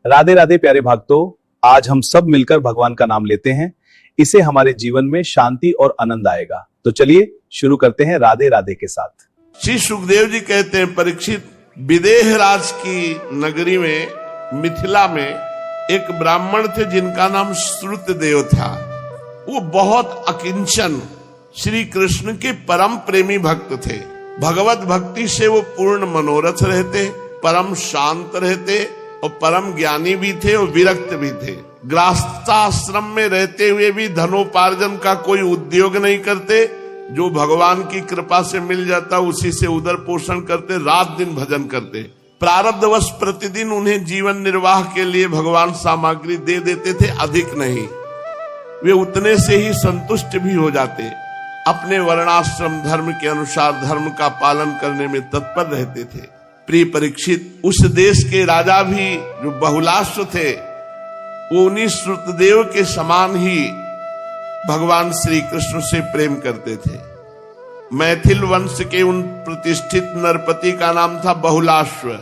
राधे राधे प्यारे भक्तों, आज हम सब मिलकर भगवान का नाम लेते हैं। इससे हमारे जीवन में शांति और आनंद आएगा। तो चलिए शुरू करते हैं राधे राधे के साथ। श्री सुखदेव जी कहते हैं, परीक्षित, विदेह राज की नगरी में, मिथिला में एक ब्राह्मण थे जिनका नाम श्रुतदेव था। वो बहुत अकिंचन श्री कृष्ण के परम प्रेमी भक्त थे। भगवत भक्ति से वो पूर्ण मनोरथ रहते, परम शांत रहते और परम ज्ञानी भी थे और विरक्त भी थे। गृहस्थाश्रम में रहते हुए भी धनोपार्जन का कोई उद्योग नहीं करते। जो भगवान की कृपा से मिल जाता उसी से उदर पोषण करते, रात दिन भजन करते। प्रारब्धवश प्रतिदिन उन्हें जीवन निर्वाह के लिए भगवान सामग्री दे देते थे, अधिक नहीं। वे उतने से ही संतुष्ट भी हो जाते। अपने वर्णाश्रम धर्म के अनुसार धर्म का पालन करने में तत्पर रहते थे। प्रिय परीक्षित, उस देश के राजा भी जो बहुलाश्व थे, वो उन्हीं श्रुतदेव के समान ही भगवान श्री कृष्ण से प्रेम करते थे। मैथिल वंश के उन प्रतिष्ठित नरपति का नाम था बहुलाश्व।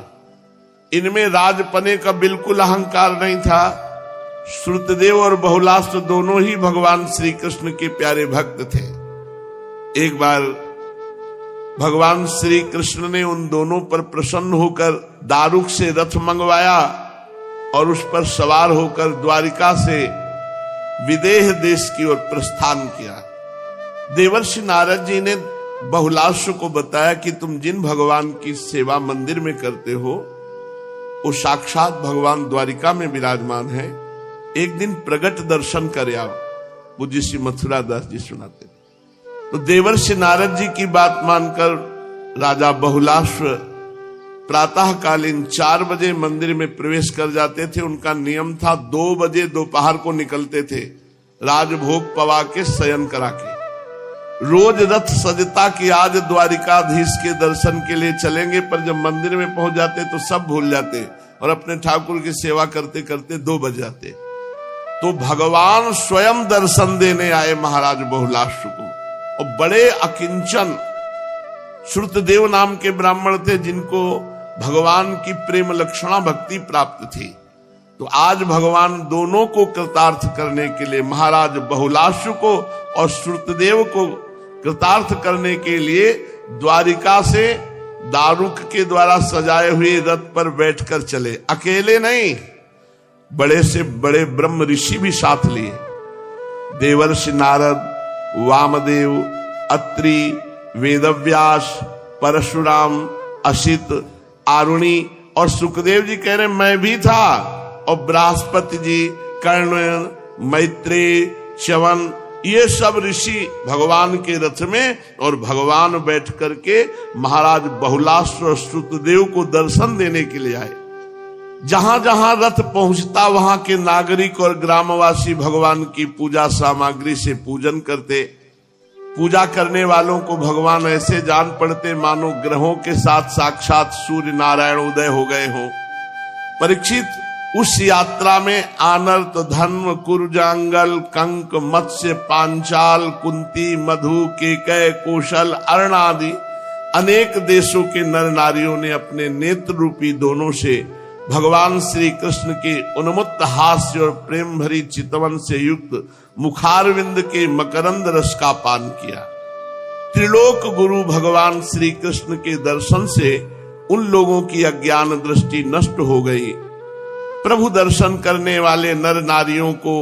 इनमें राजपने का बिल्कुल अहंकार नहीं था। श्रुतदेव और बहुलाश्व दोनों ही भगवान श्री कृष्ण के प्यारे भक्त थे। एक बार भगवान श्री कृष्ण ने उन दोनों पर प्रसन्न होकर दारुक से रथ मंगवाया और उस पर सवार होकर द्वारिका से विदेह देश की ओर प्रस्थान किया। देवर्षि नारद जी ने बहुलाश्व को बताया कि तुम जिन भगवान की सेवा मंदिर में करते हो वो साक्षात भगवान द्वारिका में विराजमान है। एक दिन प्रगट दर्शन कर आओ। पूज्य श्री मथुरा दास जी सुनाते। तो देवर्षि नारद जी की बात मानकर राजा बहुलाश्व प्रातःकालीन 4 बजे मंदिर में प्रवेश कर जाते थे। उनका नियम था 2 बजे दोपहर को निकलते थे, राजभोग पवा के शयन करा के। रोज रथ सजता कि आज द्वारिकाधीश के दर्शन के लिए चलेंगे, पर जब मंदिर में पहुंच जाते तो सब भूल जाते और अपने ठाकुर की सेवा करते करते 2 बज जाते। तो भगवान स्वयं दर्शन देने आए महाराज बहुलाश्व को। और बड़े अकिंचन श्रुतदेव नाम के ब्राह्मण थे जिनको भगवान की प्रेम लक्षणा भक्ति प्राप्त थी। तो आज भगवान दोनों को कृतार्थ करने के लिए, महाराज बहुलाश्व को और श्रुतदेव को कृतार्थ करने के लिए द्वारिका से दारुक के द्वारा सजाए हुए रथ पर बैठकर चले। अकेले नहीं, बड़े से बड़े ब्रह्म ऋषि भी साथ लिए। देवर्षि नारद, वामदेव, अत्रि, वेदव्यास, परशुराम, असित, आरुणि और सुखदेव जी कह रहे मैं भी था। और बृहस्पति जी, कर्ण, मैत्रेय, च्यवन, ये सब ऋषि भगवान के रथ में और भगवान बैठ करके महाराज बहुलाश्व और श्रुतदेव को दर्शन देने के लिए आए। जहां जहां रथ पहुंचता वहां के नागरिक और ग्रामवासी भगवान की पूजा सामग्री से पूजन करते। पूजा करने वालों को भगवान ऐसे जान पड़ते मानो ग्रहों के साथ साक्षात सूर्य नारायण उदय हो गए हों। परीक्षित, उस यात्रा में आनर्त, धन्व, कुरजांगल, कंक, मत्स्य, पांचाल, कुंती, मधु, केकय, कौशल, अर्ण आदि अनेक देशों के नर नारियों ने अपने नेत्र रूपी दोनों से भगवान श्री कृष्ण के उन्मत्त हास्य और प्रेम भरी चितवन से युक्त मुखारविंद के मकरंद रस का पान किया। त्रिलोक गुरु भगवान श्री कृष्ण के दर्शन से उन लोगों की अज्ञान दृष्टि नष्ट हो गई। प्रभु दर्शन करने वाले नर नारियों को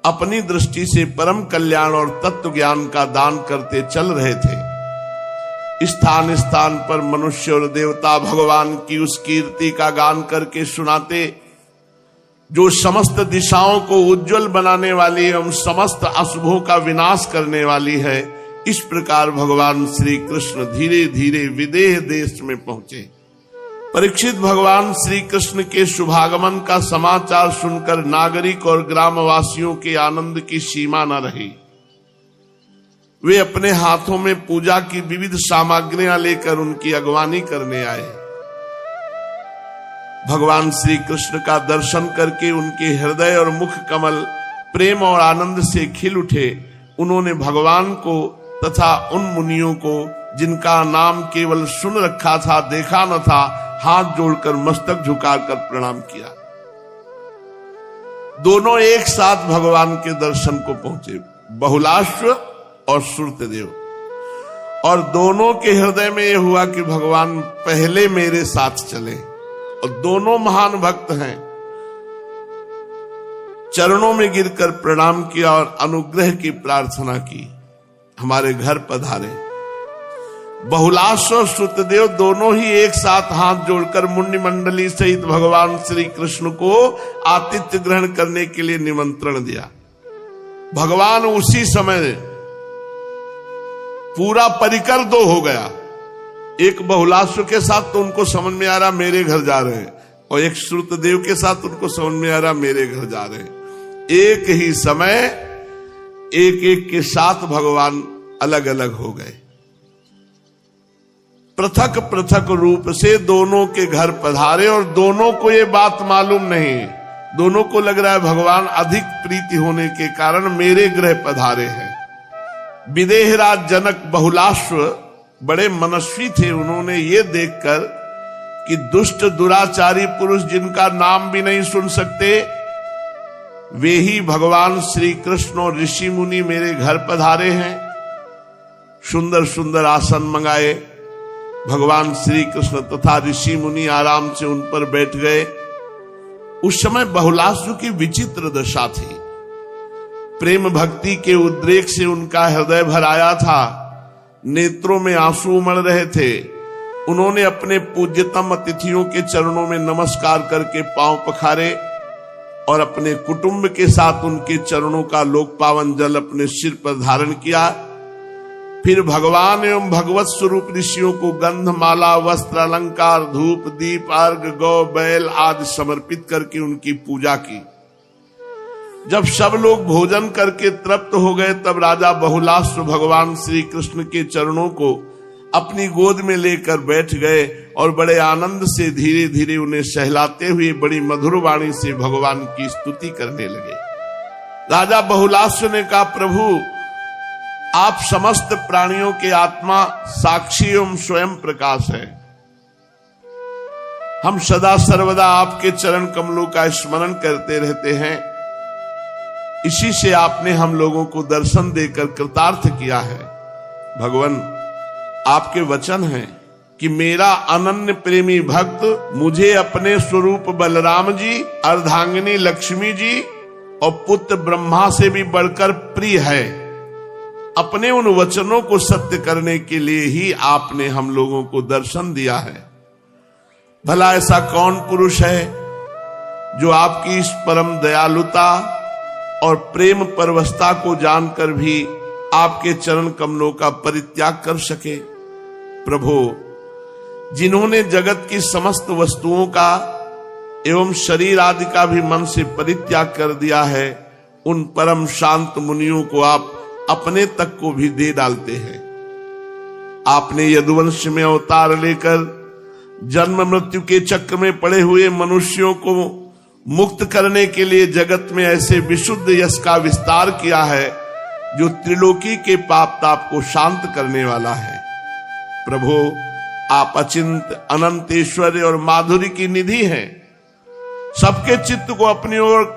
अपनी दृष्टि से परम कल्याण और तत्व ज्ञान का दान करते चल रहे थे। स्थान स्थान पर मनुष्य और देवता भगवान की उस कीर्ति का गान करके सुनाते जो समस्त दिशाओं को उज्जवल बनाने वाली एवं समस्त अशुभों का विनाश करने वाली है। इस प्रकार भगवान श्री कृष्ण धीरे धीरे विदेह देश में पहुंचे। परीक्षित, भगवान श्री कृष्ण के शुभागमन का समाचार सुनकर नागरिक और ग्रामवासियों के आनंद की सीमा न रही। वे अपने हाथों में पूजा की विविध सामग्रियां लेकर उनकी अगवानी करने आए। भगवान श्री कृष्ण का दर्शन करके उनके हृदय और मुख कमल प्रेम और आनंद से खिल उठे। उन्होंने भगवान को तथा उन मुनियों को जिनका नाम केवल सुन रखा था, देखा न था, हाथ जोड़कर मस्तक झुकाकर प्रणाम किया। दोनों एक साथ भगवान के दर्शन को पहुंचे, बहुलाश्व और श्रुतदेव। और दोनों के हृदय में यह हुआ कि भगवान पहले मेरे साथ चले। और दोनों महान भक्त हैं। चरणों में गिरकर प्रणाम किया और अनुग्रह की प्रार्थना की, हमारे घर पधारे। बहुलाश्व और श्रुतदेव दोनों ही एक साथ हाथ जोड़कर मुंडी मंडली सहित भगवान श्री कृष्ण को आतिथ्य ग्रहण करने के लिए निमंत्रण दिया। भगवान उसी समय पूरा परिकर दो हो गया। एक बहुलाश्व के साथ तो उनको समझ में आ रहा मेरे घर जा रहे हैं, और एक श्रुतदेव के साथ उनको समझ में आ रहा मेरे घर जा रहे हैं। एक ही समय एक एक के साथ भगवान अलग अलग हो गए। पृथक पृथक रूप से दोनों के घर पधारे, और दोनों को ये बात मालूम नहीं। दोनों को लग रहा है भगवान अधिक प्रीति होने के कारण मेरे गृह पधारे हैं। विदेहराज जनक बहुलाश्व बड़े मनस्वी थे। उन्होंने ये देखकर कि दुष्ट दुराचारी पुरुष जिनका नाम भी नहीं सुन सकते, वे ही भगवान श्री कृष्ण और ऋषि मुनि मेरे घर पधारे हैं। सुंदर सुंदर आसन मंगाए। भगवान श्री कृष्ण तथा ऋषि मुनि आराम से उन पर बैठ गए। उस समय बहुलाश्व की विचित्र दशा थी। प्रेम भक्ति के उद्रेक से उनका हृदय भर आया था। नेत्रों में आंसू उमड़ रहे थे। उन्होंने अपने पूज्यतम अतिथियों के चरणों में नमस्कार करके पांव पखारे और अपने कुटुंब के साथ उनके चरणों का लोक पावन जल अपने सिर पर धारण किया। फिर भगवान एवं भगवत स्वरूप ऋषियों को गंधमाला, वस्त्र, अलंकार, धूप, दीप, अर्घ, गौ, बैल आदि समर्पित करके उनकी पूजा की। जब सब लोग भोजन करके तृप्त हो गए, तब राजा बहुलाश्व भगवान श्री कृष्ण के चरणों को अपनी गोद में लेकर बैठ गए और बड़े आनंद से धीरे धीरे उन्हें सहलाते हुए बड़ी मधुर वाणी से भगवान की स्तुति करने लगे। राजा बहुलाश्व ने कहा, प्रभु आप समस्त प्राणियों के आत्मा, साक्षी एवं स्वयं प्रकाश है। हम सदा सर्वदा आपके चरण कमलों का स्मरण करते रहते हैं। इसी से आपने हम लोगों को दर्शन देकर कृतार्थ किया है। भगवान आपके वचन हैं कि मेरा अनन्य प्रेमी भक्त मुझे अपने स्वरूप बलराम जी, अर्धांगिनी लक्ष्मी जी और पुत्र ब्रह्मा से भी बढ़कर प्रिय है। अपने उन वचनों को सत्य करने के लिए ही आपने हम लोगों को दर्शन दिया है। भला ऐसा कौन पुरुष है जो आपकी इस परम दयालुता और प्रेम परवशता को जानकर भी आपके चरण कमलों का परित्याग कर सके। प्रभु, जिन्होंने जगत की समस्त वस्तुओं का एवं शरीर आदि का भी मन से परित्याग कर दिया है, उन परम शांत मुनियों को आप अपने तक को भी दे डालते हैं। आपने यदुवंश में अवतार लेकर जन्म मृत्यु के चक्र में पड़े हुए मनुष्यों को मुक्त करने के लिए जगत में ऐसे विशुद्ध यश का विस्तार किया है जो त्रिलोकी के पाप ताप को शांत करने वाला है। प्रभु, आप अचिंत अनंत ऐश्वर्य और माधुरी की निधि हैं। सबके चित्त को अपनी ओर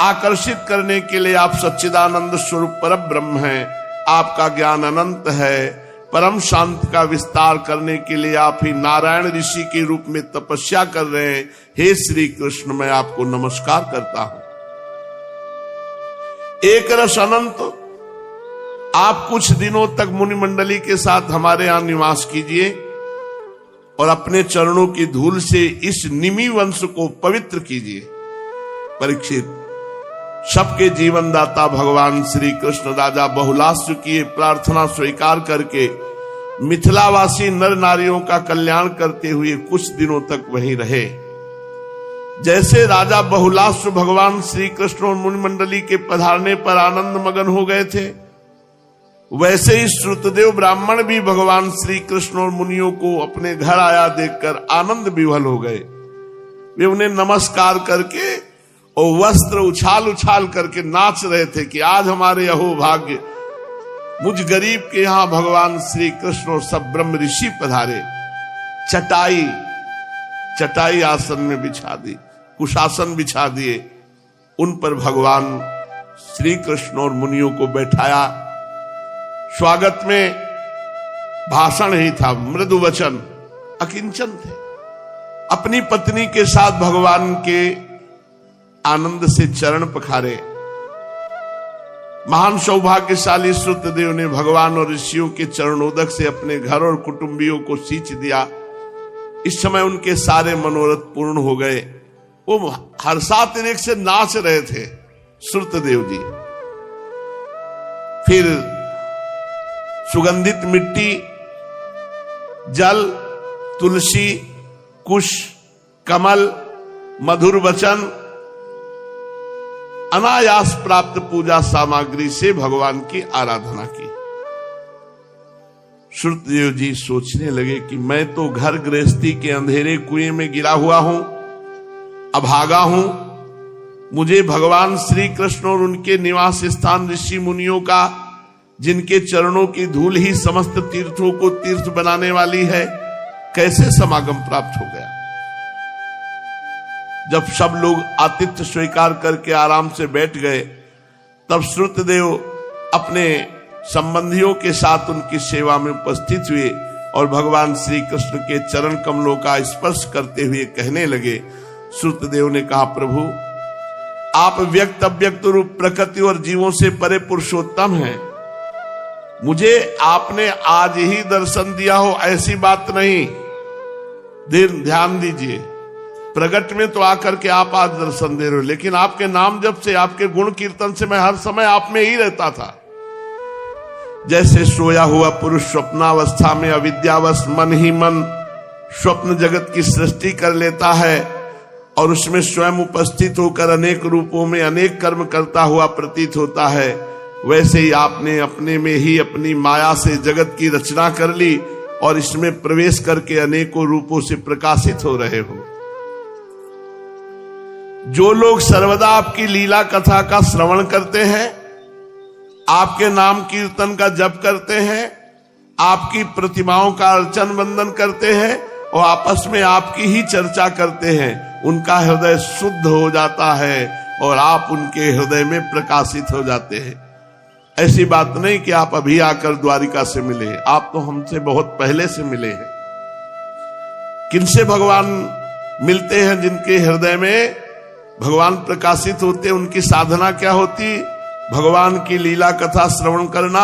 आकर्षित करने के लिए आप सच्चिदानंद स्वरूप परम ब्रह्म हैं। आपका ज्ञान अनंत है। परम शांति का विस्तार करने के लिए आप ही नारायण ऋषि के रूप में तपस्या कर रहे हैं। हे श्री कृष्ण, मैं आपको नमस्कार करता हूं। एक रस अनंत, आप कुछ दिनों तक मुनि मंडली के साथ हमारे यहां निवास कीजिए और अपने चरणों की धूल से इस निमि वंश को पवित्र कीजिए। परीक्षित, सबके जीवन दाता भगवान श्री कृष्ण राजा बहुलाश्व की प्रार्थना स्वीकार करके मिथिलावासी नर नारियों का कल्याण करते हुए कुछ दिनों तक वहीं रहे। जैसे राजा बहुलाश्व भगवान श्री कृष्ण और मुनि मंडली के पधारने पर आनंद मगन हो गए थे, वैसे ही श्रुतदेव ब्राह्मण भी भगवान श्री कृष्ण और मुनियों को अपने घर आया देखकर आनंद विह्वल हो गए। वे उन्हें नमस्कार करके और वस्त्र उछाल उछाल करके नाच रहे थे कि आज हमारे अहो भाग्य, मुझ गरीब के यहां भगवान श्री कृष्ण और सब ब्रह्म ऋषि पधारे। चटाई आसन में बिछा दी, कुशासन बिछा दिए उन पर भगवान श्री कृष्ण और मुनियों को बैठाया। स्वागत में भाषण ही था, मृदु वचन, अकिंचन थे। अपनी पत्नी के साथ भगवान के आनंद से चरण पखारे। महान सौभाग्यशाली श्रुतदेव ने भगवान और ऋषियों के चरणोदक से अपने घर और कुटुंबियों को सींच दिया। इस समय उनके सारे मनोरथ पूर्ण हो गए। वो हर्षातिरेक से नाच रहे थे श्रुतदेव जी। फिर सुगंधित मिट्टी, जल, तुलसी, कुश, कमल, मधुर वचन, अनायास प्राप्त पूजा सामग्री से भगवान की आराधना की। श्रुतदेव जी सोचने लगे कि मैं तो घर गृहस्थी के अंधेरे कुएं में गिरा हुआ हूं, अभागा हूं। मुझे भगवान श्री कृष्ण और उनके निवास स्थान ऋषि मुनियों का, जिनके चरणों की धूल ही समस्त तीर्थों को तीर्थ बनाने वाली है, कैसे समागम प्राप्त हो गया। जब सब लोग आतिथ्य स्वीकार करके आराम से बैठ गए, तब श्रुतदेव अपने संबंधियों के साथ उनकी सेवा में उपस्थित हुए और भगवान श्री कृष्ण के चरण कमलों का स्पर्श करते हुए कहने लगे। श्रुतदेव ने कहा, प्रभु आप व्यक्त अव्यक्त रूप प्रकृति और जीवों से परे पुरुषोत्तम हैं। मुझे आपने आज ही दर्शन दिया हो ऐसी बात नहीं। ध्यान दीजिए, प्रगट में तो आकर के आप आज दर्शन दे रहे हो, लेकिन आपके नाम जप से, आपके गुण कीर्तन से मैं हर समय आप में ही रहता था। जैसे सोया हुआ पुरुष स्वप्नावस्था में अविद्यावश मन ही मन स्वप्न जगत की सृष्टि कर लेता है और उसमें स्वयं उपस्थित होकर अनेक रूपों में अनेक कर्म करता हुआ प्रतीत होता है, वैसे ही आपने अपने में ही अपनी माया से जगत की रचना कर ली और इसमें प्रवेश करके अनेकों रूपों से प्रकाशित हो रहे हो। जो लोग सर्वदा आपकी लीला कथा का श्रवण करते हैं, आपके नाम कीर्तन का जप करते हैं, आपकी प्रतिमाओं का अर्चन वंदन करते हैं और आपस में आपकी ही चर्चा करते हैं, उनका हृदय शुद्ध हो जाता है और आप उनके हृदय में प्रकाशित हो जाते हैं। ऐसी बात नहीं कि आप अभी आकर द्वारिका से मिले, आप तो हमसे बहुत पहले से मिले हैं। किनसे भगवान मिलते हैं? जिनके हृदय में भगवान प्रकाशित होते, उनकी साधना क्या होती? भगवान की लीला कथा श्रवण करना,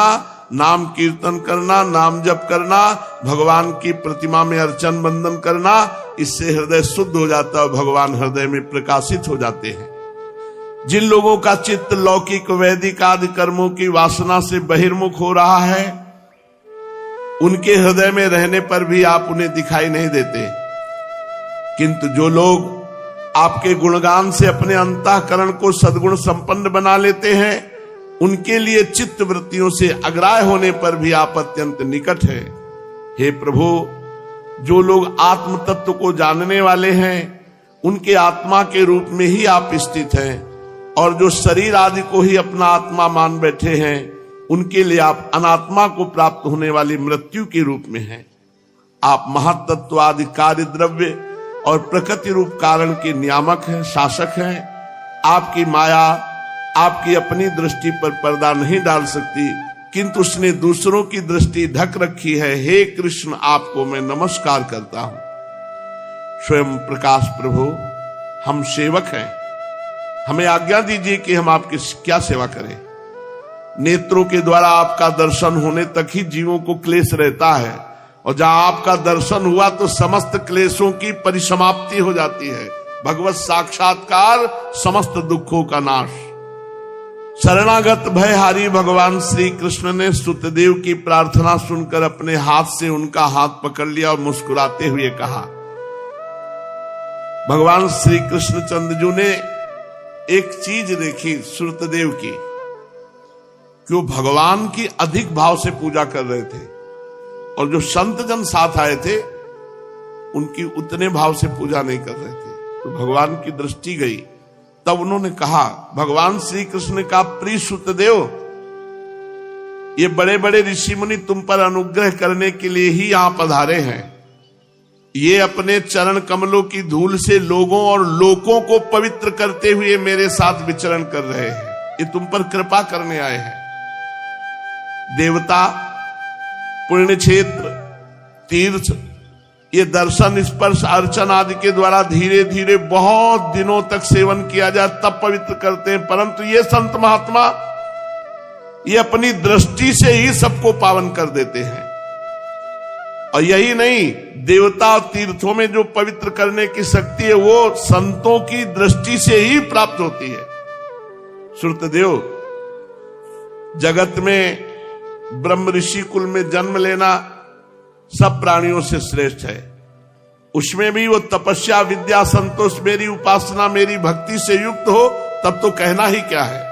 नाम कीर्तन करना, नाम जप करना, भगवान की प्रतिमा में अर्चन वंदन करना। इससे हृदय शुद्ध हो जाता है, भगवान हृदय में प्रकाशित हो जाते हैं। जिन लोगों का चित्त लौकिक वैदिक आदि कर्मों की वासना से बहिर्मुख हो रहा है, उनके हृदय में रहने पर भी आप उन्हें दिखाई नहीं देते। किंतु जो लोग आपके गुणगान से अपने अंतःकरण को सद्गुण संपन्न बना लेते हैं, उनके लिए चित्त वृत्तियों से अग्राह्य होने पर भी आप अत्यंत निकट हैं। हे प्रभु, जो लोग आत्म तत्व को जानने वाले हैं, उनके आत्मा के रूप में ही आप स्थित हैं, और जो शरीर आदि को ही अपना आत्मा मान बैठे हैं, उनके लिए आप अनात्मा को प्राप्त होने वाली मृत्यु के रूप में हैं। आप महत्तत्व आदि कार्य द्रव्य और प्रकृति रूप कारण के नियामक हैं, शासक हैं। आपकी माया आपकी अपनी दृष्टि पर पर्दा नहीं डाल सकती, किंतु उसने दूसरों की दृष्टि ढक रखी है। हे कृष्ण, आपको मैं नमस्कार करता हूं। स्वयं प्रकाश प्रभु, हम सेवक हैं, हमें आज्ञा दीजिए कि हम आपकी क्या सेवा करें। नेत्रों के द्वारा आपका दर्शन होने तक ही जीवों को क्लेश रहता है, और जहां आपका दर्शन हुआ तो समस्त क्लेशों की परिसमाप्ति हो जाती है। भगवत साक्षात्कार समस्त दुखों का नाश। शरणागत भयहारी भगवान श्री कृष्ण ने सुतदेव की प्रार्थना सुनकर अपने हाथ से उनका हाथ पकड़ लिया और मुस्कुराते हुए कहा। भगवान श्री कृष्णचंद्र ने एक चीज देखी सुतदेव की, कि वो भगवान की अधिक भाव से पूजा कर रहे थे, और जो संत जन साथ आए थे उनकी उतने भाव से पूजा नहीं कर रहे थे। तो भगवान की दृष्टि गई, तब उन्होंने कहा, भगवान श्री कृष्ण का प्रिय सुतदेव, ये बड़े बड़े ऋषि मुनि तुम पर अनुग्रह करने के लिए ही यहां पधारे हैं। ये अपने चरण कमलों की धूल से लोगों और लोकों को पवित्र करते हुए मेरे साथ विचरण कर रहे हैं। ये तुम पर कृपा करने आए हैं। देवता, पुण्य क्षेत्र, तीर्थ, ये दर्शन, स्पर्श, अर्चन आदि के द्वारा धीरे धीरे बहुत दिनों तक सेवन किया जाए तब पवित्र करते हैं, परंतु ये संत महात्मा ये अपनी दृष्टि से ही सबको पावन कर देते हैं। और यही नहीं, देवता और तीर्थों में जो पवित्र करने की शक्ति है वो संतों की दृष्टि से ही प्राप्त होती है। श्रुतदेव, जगत में ब्रह्म ऋषि कुल में जन्म लेना सब प्राणियों से श्रेष्ठ है। उसमें भी वो तपस्या, विद्या, संतोष, मेरी उपासना, मेरी भक्ति से युक्त हो, तब तो कहना ही क्या है।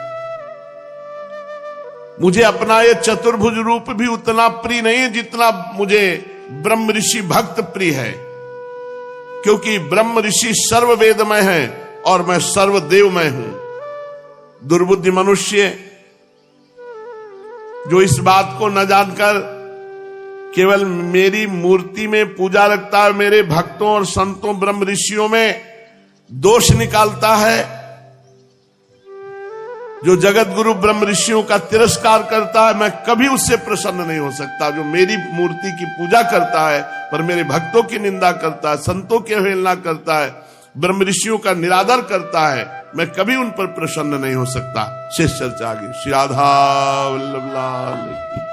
मुझे अपना ये चतुर्भुज रूप भी उतना प्रिय नहीं जितना मुझे ब्रह्म ऋषि भक्त प्रिय है, क्योंकि ब्रह्म ऋषि सर्ववेदमय है और मैं सर्वदेवमय हूं। दुर्बुद्धि मनुष्य जो इस बात को न जानकर केवल मेरी मूर्ति में पूजा रखता है, मेरे भक्तों और संतों ब्रह्म ऋषियों में दोष निकालता है, जो जगत गुरु ब्रह्म ऋषियों का तिरस्कार करता है, मैं कभी उससे प्रसन्न नहीं हो सकता। जो मेरी मूर्ति की पूजा करता है पर मेरे भक्तों की निंदा करता है, संतों की अवहेलना करता है, ब्रह्म ऋषियों का निरादर करता है, मैं कभी उन पर प्रसन्न नहीं हो सकता। शेष चर्चा आगे। श्री राधा वल्लभ लाल की।